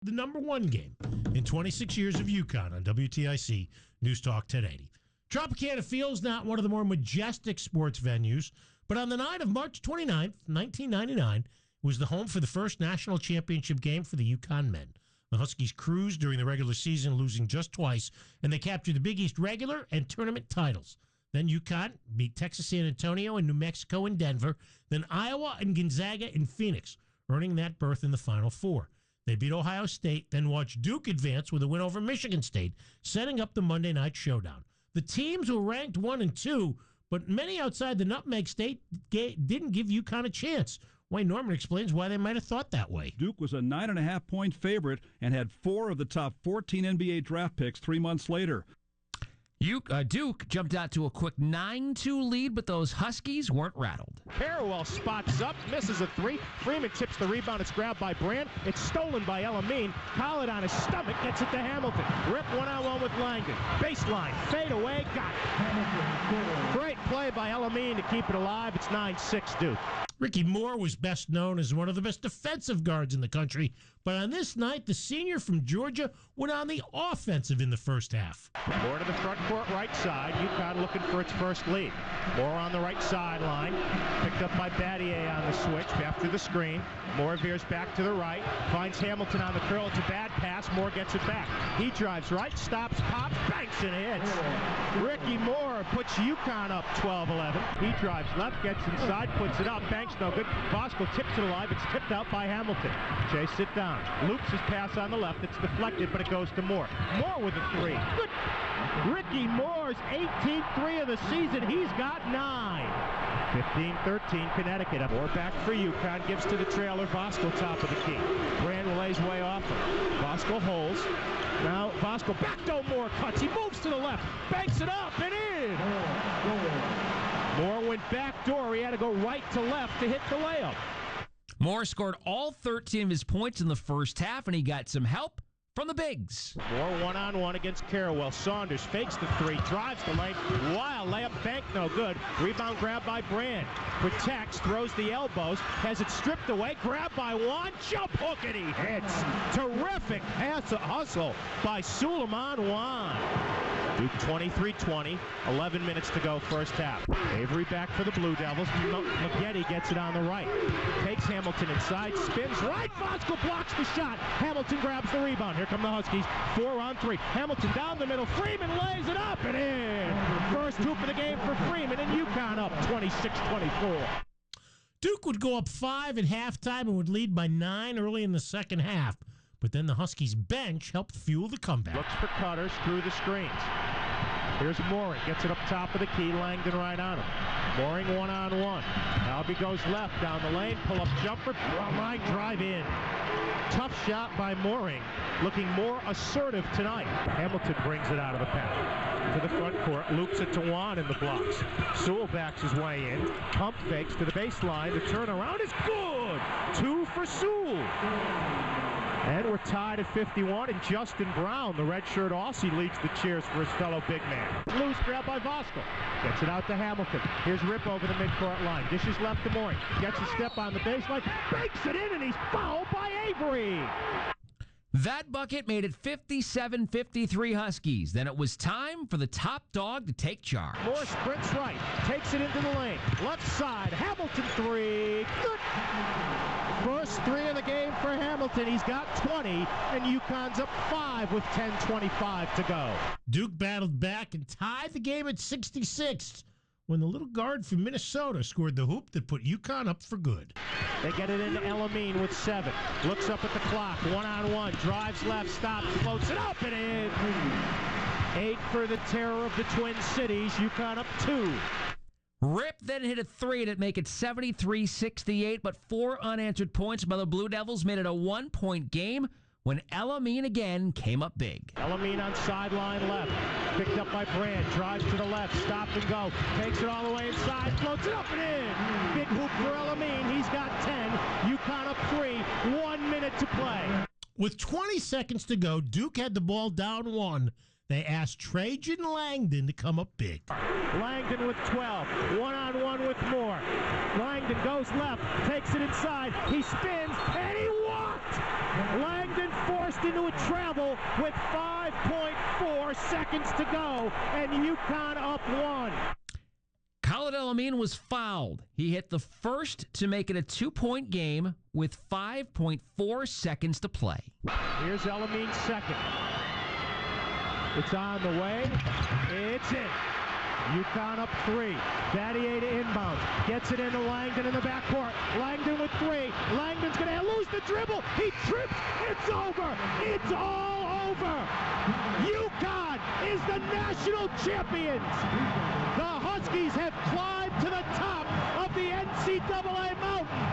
The number one game in 26 years of UConn on WTIC News Talk 1080. Tropicana Field's not one of the more majestic sports venues, but on the night of March 29th, 1999, it was the home for the first national championship game for the UConn men. The Huskies cruised during the regular season, losing just twice, and they captured the Big East regular and tournament titles. Then UConn beat Texas San Antonio and New Mexico and Denver, then Iowa and Gonzaga in Phoenix, earning that berth in the Final Four. They beat Ohio State, then watched Duke advance with a win over Michigan State, setting up the Monday night showdown. The teams were ranked 1 and 2, but many outside the Nutmeg State didn't give UConn a chance. Wayne Norman explains why they might have thought that way. Duke was a 9.5-point favorite and had 4 of the top 14 NBA draft picks 3 months later. Duke jumped out to a quick 9-2 lead, but those Huskies weren't rattled. Harrell spots up, misses a three. Freeman tips the rebound. It's grabbed by Brand. It's stolen by Elamine. Collett on his stomach gets it to Hamilton. Rip one-on-one with Langdon. Baseline, fade away, got it. Great play by Elamine to keep it alive. It's 9-6 Duke. Ricky Moore was best known as one of the best defensive guards in the country, but on this night, the senior from Georgia went on the offensive in the first half. Moore to the front court right side. UConn looking for its first lead. Moore on the right sideline. Picked up by Battier on the switch after the screen. Moore veers back to the right. Finds Hamilton on the curl. It's a bad pass. Moore gets it back. He drives right, stops, pops, banks, and hits. Ricky Moore puts UConn up 12-11. He drives left, gets inside, puts it up, banks no good. Bosco tips it alive. It's tipped out by Hamilton. Chase it down. Loops his pass on the left. It's deflected, but it goes to Moore. Moore with a three. Good. Ricky Moore's 18th three of the season. He's got 9. 15-13 Connecticut. Moore back for UConn. Gives to the trailer. Bosco top of the key. Brand lays way off him. Bosco holds. Now Bosco back to Moore cuts. He moves to the left. Banks it up and in. Moore went back door. He had to go right to left to hit the layup. Moore scored all 13 of his points in the first half, and he got some help from the bigs. Moore one-on-one against Carrawell. Saunders fakes the three, drives the lane. Wild layup, bank no good. Rebound grab by Brand. Protects, throws the elbows, has it stripped away. Grab by Juan, jump hook, and he hits. Terrific hustle by Suleiman Juan. Duke 23-20, 11 minutes to go first half. Avery back for the Blue Devils. Maggette gets it on the right. Takes Hamilton inside, spins right. Bosco blocks the shot. Hamilton grabs the rebound. Here come the Huskies. 4 on 3. Hamilton down the middle. Freeman lays it up and in. First hoop of the game for Freeman, and UConn up 26-24. Duke would go up 5 at halftime and would lead by 9 early in the second half. But then the Huskies bench helped fuel the comeback. Looks for cutters through the screens. Here's Mooring. Gets it up top of the key. Langdon right on him. Mooring one-on-one. Albee goes left down the lane. Pull-up jumper. Right drive in. Tough shot by Mooring. Looking more assertive tonight. Hamilton brings it out of the pack. To the front court. Loops it to Juan in the blocks. Sewell backs his way in. Pump fakes to the baseline. The turnaround is good. 2 for Sewell. And we're tied at 51, and Justin Brown, the redshirt Aussie, leads the cheers for his fellow big man. Loose grab by Vosco. Gets it out to Hamilton. Here's Rip over the midcourt line. Dishes left to Mooring. Gets a step on the baseline. Banks it in, and he's fouled by Avery. That bucket made it 57-53 Huskies. Then it was time for the top dog to take charge. Moore sprints right. Takes it into the lane. Left side. Hamilton three. Good. First 3 of the game for Hamilton. He's got 20, and UConn's up 5 with 10:25 to go. Duke battled back and tied the game at 66 when the little guard from Minnesota scored the hoop that put UConn up for good. They get it into Elamine with 7. Looks up at the clock. One-on-one. Drives left. Stops. Floats it up and in. 8 for the terror of the Twin Cities. UConn up 2. Rip then hit a 3 to make it 73-68, but 4 unanswered points by the Blue Devils made it a 1-point game when Elamine again came up big. Elamine on sideline left. Picked up by Brand. Drives to the left. Stop and go. Takes it all the way inside. Floats it up and in. Big hoop for Elamine. He's got 10. UConn up 3. 1 minute to play. With 20 seconds to go, Duke had the ball down 1. They asked Trajan Langdon to come up big. Langdon with 12. One-on-one with Moore. Langdon goes left. Takes it inside. He spins, and he walked. Langdon forced into a travel with 5.4 seconds to go, and UConn up 1. Khalid El-Amin was fouled. He hit the first to make it a 2-point game with 5.4 seconds to play. Here's El-Amin's second. It's on the way. It's in. UConn up 3. Battier to inbound. Gets it into Langdon in the backcourt. Langdon with 3. Langdon's going to lose the dribble. He trips. It's over. It's all over. UConn is the national champions. The Huskies have climbed to the top of the NCAA mountain.